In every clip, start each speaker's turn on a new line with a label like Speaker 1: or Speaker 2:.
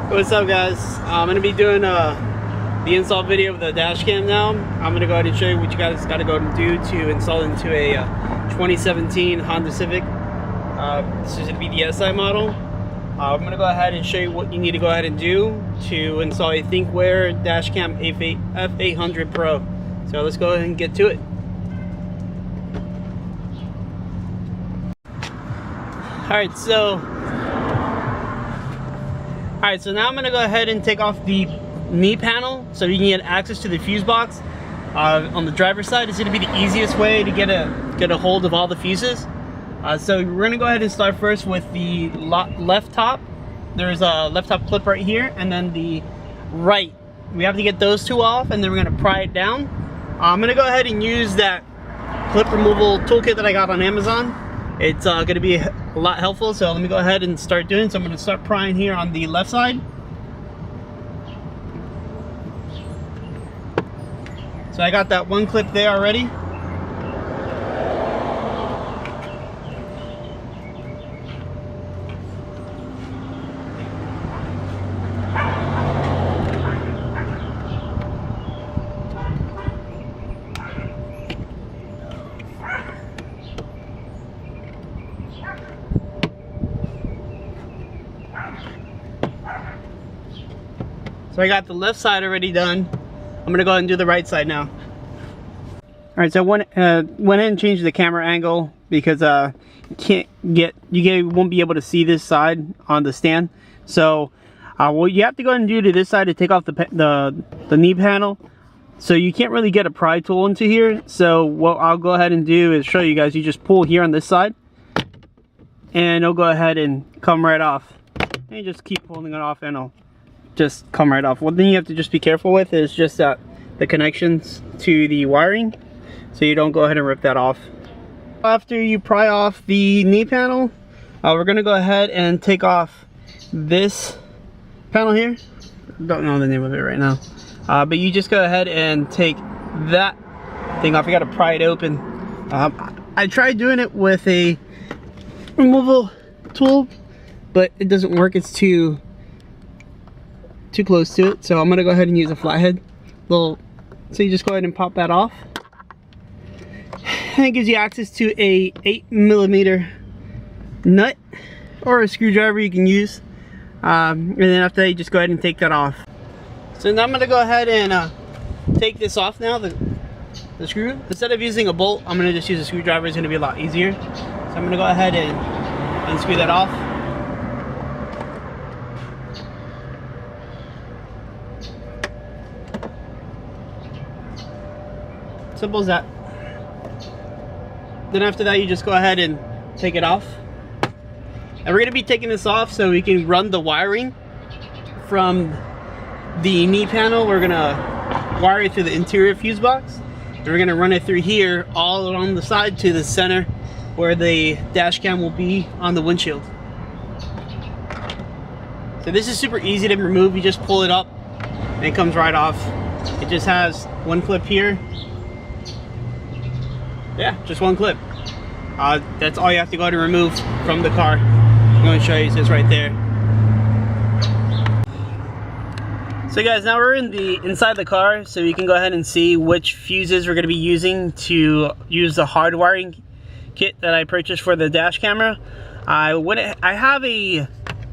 Speaker 1: What's up, guys? I'm gonna be doing the install video of the dash cam now. I'm gonna go ahead and show you what you guys gotta go and do to install into a 2017 Honda Civic. This is gonna be the SI model. I'm gonna go ahead and show you what you need to go ahead and do to install a Thinkware dash cam F800 Pro. So let's go ahead and get to it. Alright, so now I'm going to go ahead and take off the knee panel so you can get access to the fuse box. On the driver's side, it's going to be the easiest way to get a hold of all the fuses. So we're going to go ahead and start first with the left top. There's a left top clip right here, and then the right. We have to get those two off, and then we're going to pry it down. I'm going to go ahead and use that clip removal toolkit that I got on Amazon. It's going to be a lot helpful, so let me go ahead and start doing it. So I'm going to start prying here on the left side. So I got that one clip there already. So I got the left side already done. I'm gonna go ahead and do the right side now. All right, so I went in and changed the camera angle because you won't be able to see this side on the stand. So what you have to go ahead and do to this side to take off the knee panel. So you can't really get a pry tool into here. So what I'll go ahead and do is show you guys. You just pull here on this side, and it'll go ahead and come right off. And you just keep pulling it off, and it'll just come right off. One thing you have to just be careful with is just the connections to the wiring, so you don't go ahead and rip that off. After you pry off the knee panel, we're gonna go ahead and take off this panel here. Don't know the name of it right now, but you just go ahead and take that thing off. You gotta pry it open. I tried doing it with a removal tool, but it doesn't work. It's too close to it, so I'm gonna go ahead and use a flathead. So you just go ahead and pop that off, and it gives you access to a 8mm nut or a screwdriver you can use, and then after that you just go ahead and take that off. So now I'm gonna go ahead and take this off now, the screw. Instead of using a bolt, I'm gonna just use a screwdriver. It's gonna be a lot easier. So I'm gonna go ahead and unscrew that off. Simple as that. Then after that, you just go ahead and take it off. And we're going to be taking this off so we can run the wiring from the knee panel. We're going to wire it through the interior fuse box. And we're going to run it through here all along the side to the center where the dash cam will be on the windshield. So this is super easy to remove. You just pull it up and it comes right off. It just has one clip here. Yeah, just one clip. That's all you have to go to remove from the car. I'm going to show you, it's right there. So guys, now we're inside the car, so you can go ahead and see which fuses we're going to be using to use the hardwiring kit that I purchased for the dash camera. I have a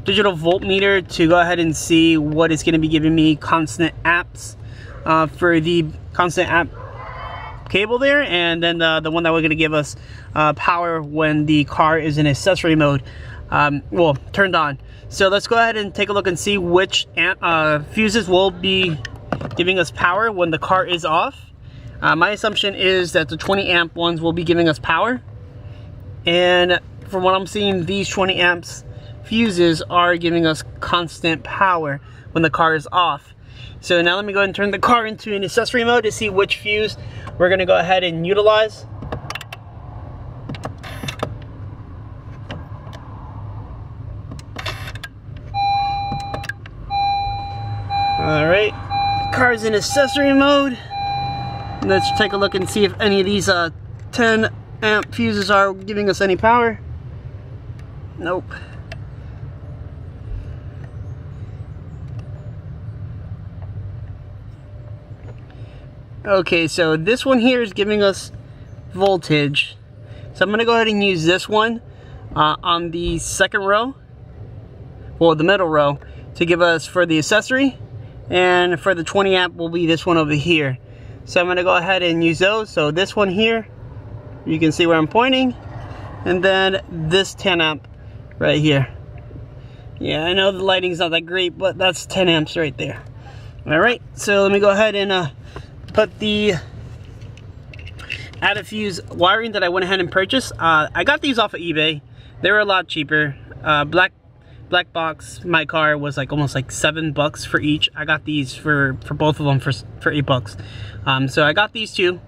Speaker 1: digital voltmeter to go ahead and see what is going to be giving me constant amps for the constant amp cable there, and then the one that we're going to give us power when the car is in accessory mode, well, turned on. So let's go ahead and take a look and see which fuses will be giving us power when the car is off. My assumption is that the 20 amp ones will be giving us power, and from what I'm seeing, these 20 amps fuses are giving us constant power when the car is off. So now let me go ahead and turn the car into an accessory mode to see which fuse we're going to go ahead and utilize. Alright, car's in accessory mode. Let's take a look and see if any of these 10 amp fuses are giving us any power. Nope. Okay, so this one here is giving us voltage. So I'm gonna go ahead and use this one on the second row, well, the middle row, to give us for the accessory, and for the 20 amp will be this one over here. So I'm gonna go ahead and use those. So this one here, you can see where I'm pointing, and then this 10 amp right here. Yeah, I know the lighting's not that great, but that's 10 amps right there. All right, so let me go ahead and put the added fuse wiring that I went ahead and purchased. I got these off of eBay. They were a lot cheaper. Blackboxmycar was like almost like $7 for each. I got these for both of them for $8. So I got these two,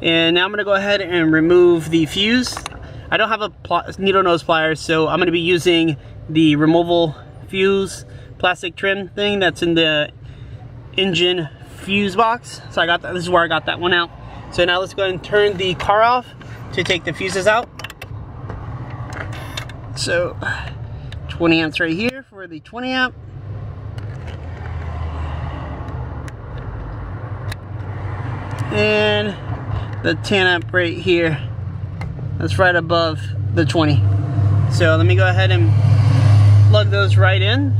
Speaker 1: and now I'm gonna go ahead and remove the fuse. I don't have a needle nose pliers, so I'm gonna be using the removable fuse plastic trim thing that's in the engine fuse box. So I got that. This is where I got that one out. So now let's go ahead and turn the car off to take the fuses out. So 20 amps right here for the 20 amp. And the 10 amp right here. That's right above the 20. So let me go ahead and plug those right in.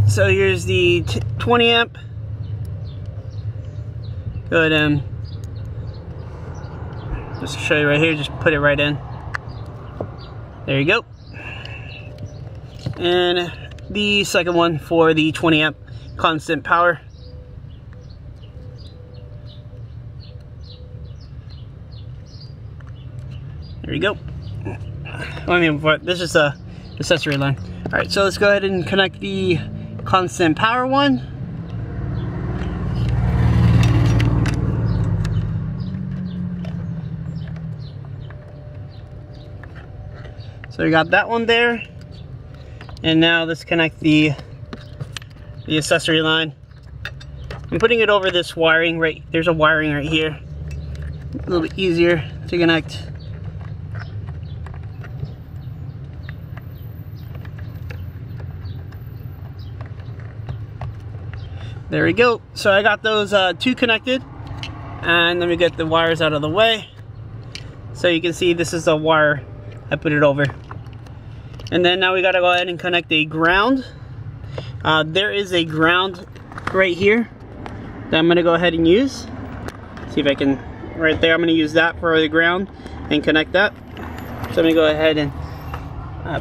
Speaker 1: So here's the 20 amp. Go ahead and just show you right here, just put it right in. There you go. And the second one for the 20 amp constant power. There you go. I mean, this is a accessory line. All right, so let's go ahead and connect the constant power one. So we got that one there, and now let's connect the accessory line. I'm putting it over this wiring right. There's a wiring right here. A little bit easier to connect. There we go. So I got those two connected, and let me get the wires out of the way. So you can see this is a wire. I put it over. And then now we gotta go ahead and connect a ground. There is a ground right here that I'm gonna go ahead and use. See if I can, right there, I'm gonna use that for the ground and connect that. So let me go ahead and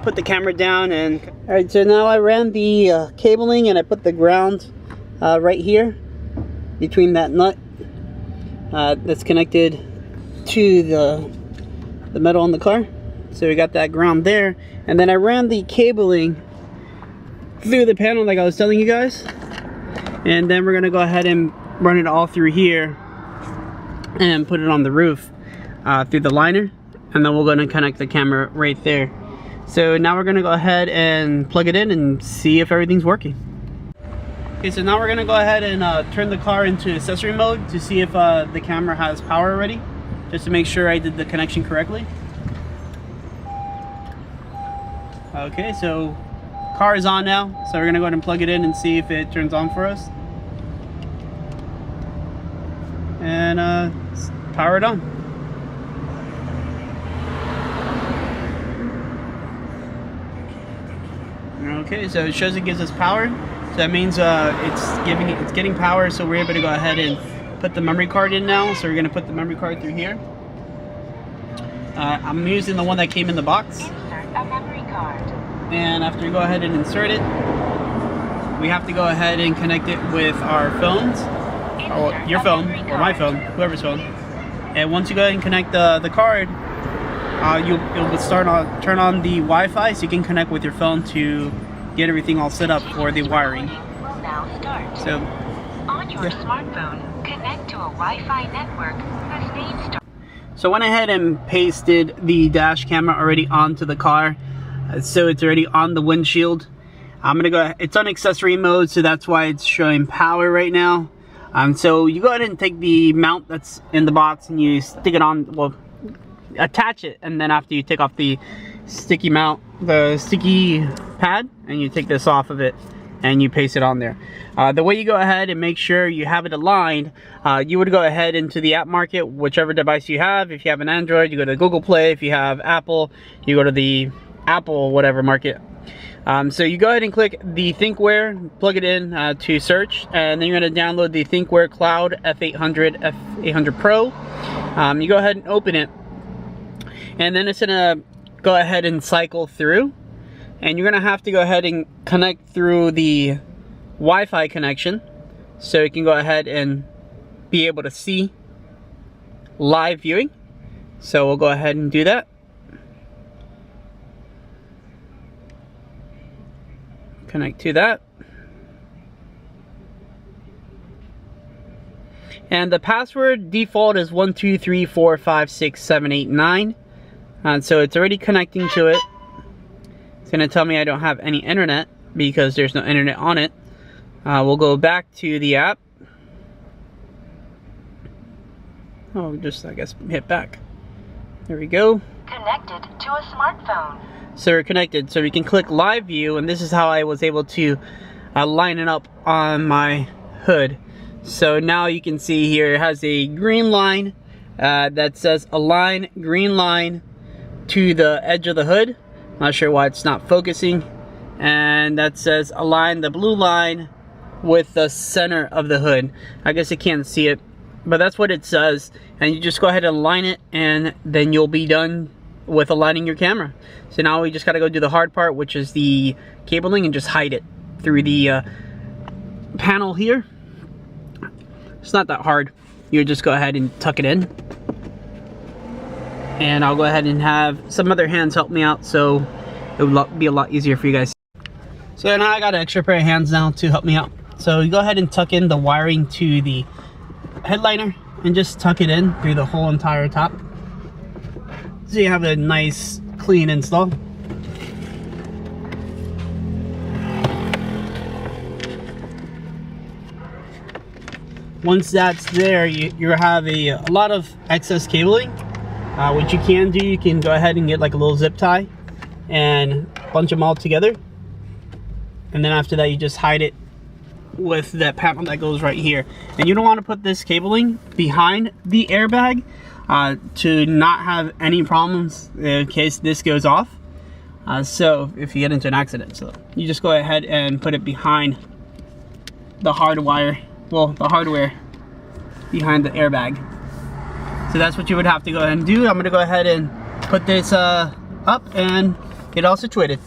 Speaker 1: put the camera down. And all right, so now I ran the cabling and I put the ground right here between that nut that's connected to the metal on the car. So we got that ground there, and then I ran the cabling through the panel like I was telling you guys, and then we're gonna go ahead and run it all through here and put it on the roof through the liner, and then we're gonna connect the camera right there. So now we're gonna go ahead and plug it in and see if everything's working. Okay, so now we're gonna go ahead and turn the car into accessory mode to see if the camera has power already, just to make sure I did the connection correctly. Okay, so car is on now, so we're gonna go ahead and plug it in and see if it turns on for us. And power it on. Okay, so it shows it gives us power. So that means it's getting power, so we're able to go ahead and put the memory card in now. So we're gonna put the memory card through here. I'm using the one that came in the box.
Speaker 2: Insert a memory card.
Speaker 1: And after you go ahead and insert it, we have to go ahead and connect it with our phones, or your phone, or my phone, whoever's phone. And once you go ahead and connect the card, you'll turn on the Wi-Fi, so you can connect with your phone to get everything all set up for the wiring.
Speaker 2: Will now start.
Speaker 1: So
Speaker 2: on your smartphone, connect to a Wi-Fi network. Press name start.
Speaker 1: So I went ahead and pasted the dash camera already onto the car, so it's already on the windshield. I'm gonna go. It's on accessory mode, so that's why it's showing power right now. So you go ahead and take the mount that's in the box and you stick it on. Well, attach it, and then after you take off the sticky mount, the sticky pad, and you take this off of it, and you paste it on there. The way you go ahead and make sure you have it aligned, you would go ahead into the app market, whichever device you have. If you have an Android, you go to Google Play. If you have Apple, you go to the Apple whatever market. So you go ahead and click the Thinkware, plug it in to search, and then you're going to download the Thinkware Cloud F800 Pro. You go ahead and open it, and then it's going to go ahead and cycle through, and you're going to have to go ahead and connect through the Wi-Fi connection so you can go ahead and be able to see live viewing. So we'll go ahead and do that. Connect to that. And the password default is 123456789. And so it's already connecting to it. It's going to tell me I don't have any internet because there's no internet on it. We'll go back to the app. Oh, just I guess hit back. There we go.
Speaker 2: Connected to a smartphone.
Speaker 1: So we're connected. So we can click live view, and this is how I was able to line it up on my hood. So now you can see here it has a green line that says align green line to the edge of the hood. Not sure why it's not focusing. And that says align the blue line with the center of the hood. I guess you can't see it, but that's what it says. And you just go ahead and align it, and then you'll be done with aligning your camera. So now we just got to go do the hard part, which is the cabling, and just hide it through the panel here. It's not that hard. You just go ahead and tuck it in, and I'll go ahead and have some other hands help me out, so it will be a lot easier for you guys. So now I got an extra pair of hands now to help me out. So you go ahead and tuck in the wiring to the headliner, and just tuck it in through the whole entire top, so you have a nice clean install. Once that's there, you have a lot of excess cabling. What you can do, you can go ahead and get like a little zip tie and bunch them all together, and then after that you just hide it with that panel that goes right here. And you don't want to put this cabling behind the airbag to not have any problems in case this goes off. So if you get into an accident, so you just go ahead and put it behind the hardwire, well, the hardware behind the airbag. So that's what you would have to go ahead and do. I'm going to go ahead and put this up and get all situated.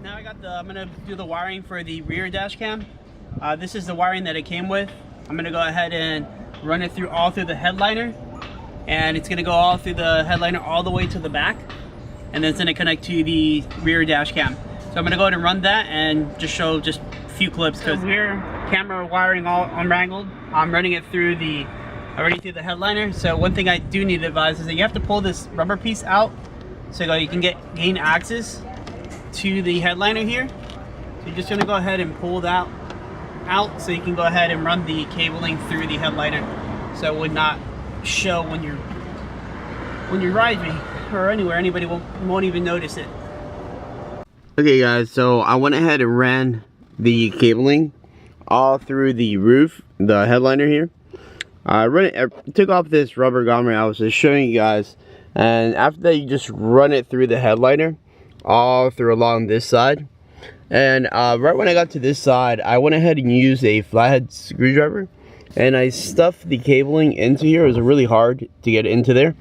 Speaker 1: Now I'm going to do the wiring for the rear dash cam. This is the wiring that it came with. I'm going to go ahead and run it through all through the headliner, and it's going to go all through the headliner all the way to the back, and then it's going to connect to the rear dash cam. So I'm going to go ahead and run that and just show just a few clips, because rear camera wiring all unwrangled. I'm running it through the through the headliner. So one thing I do need to advise is that you have to pull this rubber piece out so you can gain access to the headliner here. So you're just going to go ahead and pull that out so you can go ahead and run the cabling through the headliner, so it would not show when you're driving or anywhere. Anybody won't even notice it.
Speaker 3: Okay guys, so I went ahead and ran the cabling all through the roof, the headliner here. I took off this rubber grommet I was just showing you guys, and after that you just run it through the headliner all through along this side. And right when I got to this side, I went ahead and used a flathead screwdriver, and I stuffed the cabling into here. It was really hard to get into there.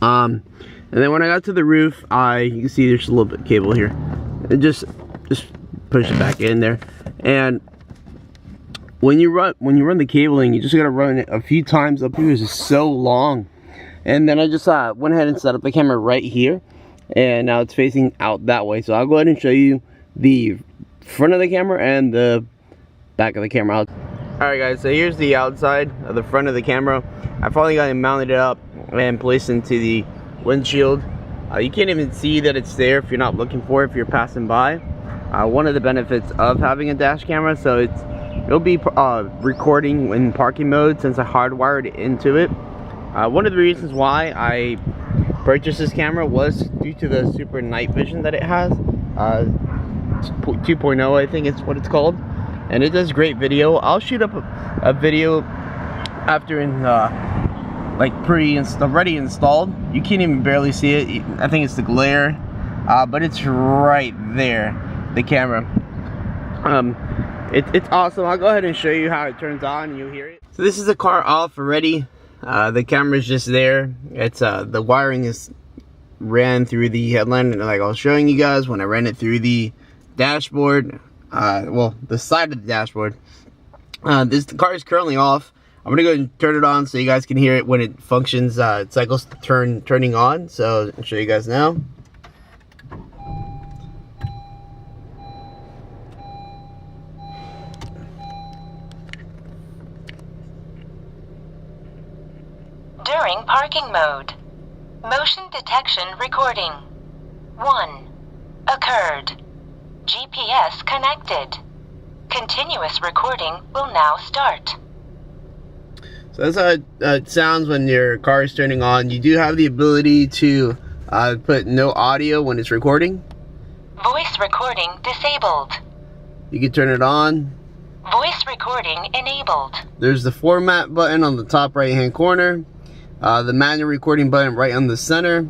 Speaker 3: And then when I got to the roof, you can see there's a little bit of cable here. And just push it back in there. And when you run the cabling, you just gotta run it a few times up here. It's just so long. And then I just went ahead and set up the camera right here, and now it's facing out that way. So I'll go ahead and show you the front of the camera and the back of the camera. Alright guys, so here's the outside of the front of the camera. I finally got it mounted up and placed into the windshield. You can't even see that it's there if you're not looking for it, if you're passing by. One of the benefits of having a dash camera, so it'll be recording in parking mode since I hardwired it into it. One of the reasons why I purchased this camera was due to the super night vision that it has. 2.0, I think it's what it's called, and it does great video. I'll shoot up a video after in like already installed. You can't even barely see it. I think it's the glare, but it's right there, the camera. It's awesome. I'll go ahead and show you how it turns on and you'll hear it. So this is the car off already. The camera's just there. It's the wiring is ran through the headline, like I was showing you guys when I ran it through the dashboard. Well, the side of the dashboard. The car is currently off. I'm gonna go ahead and turn it on so you guys can hear it when it functions. It cycles turning on. So I'll show you guys now.
Speaker 2: During parking mode. Motion detection recording. 1. Occurred. GPS connected. Continuous recording will now start.
Speaker 3: So that's how it sounds when your car is turning on. You do have the ability to put no audio when it's recording.
Speaker 2: Voice recording disabled.
Speaker 3: You can turn it on.
Speaker 2: Voice recording enabled.
Speaker 3: There's the format button on the top right hand corner. The manual recording button right on the center,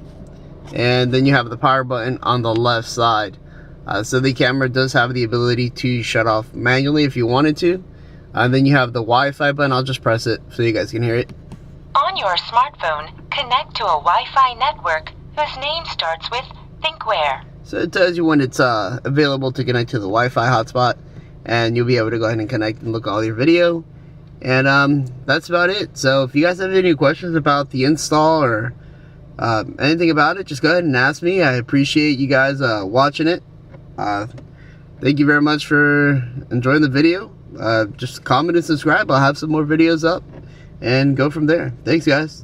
Speaker 3: and then you have the power button on the left side. So the camera does have the ability to shut off manually if you wanted to. And then you have the Wi-Fi button. I'll just press it so you guys can hear it.
Speaker 2: On your smartphone, connect to a Wi-Fi network whose name starts with Thinkware.
Speaker 3: So it tells you when it's available to connect to the Wi-Fi hotspot, and you'll be able to go ahead and connect and look at all your video. And that's about it. So if you guys have any questions about the install or anything about it, just go ahead and ask me. I appreciate you guys watching it. Thank you very much for enjoying the video. Just comment and subscribe. I'll have some more videos up and go from there. Thanks, guys.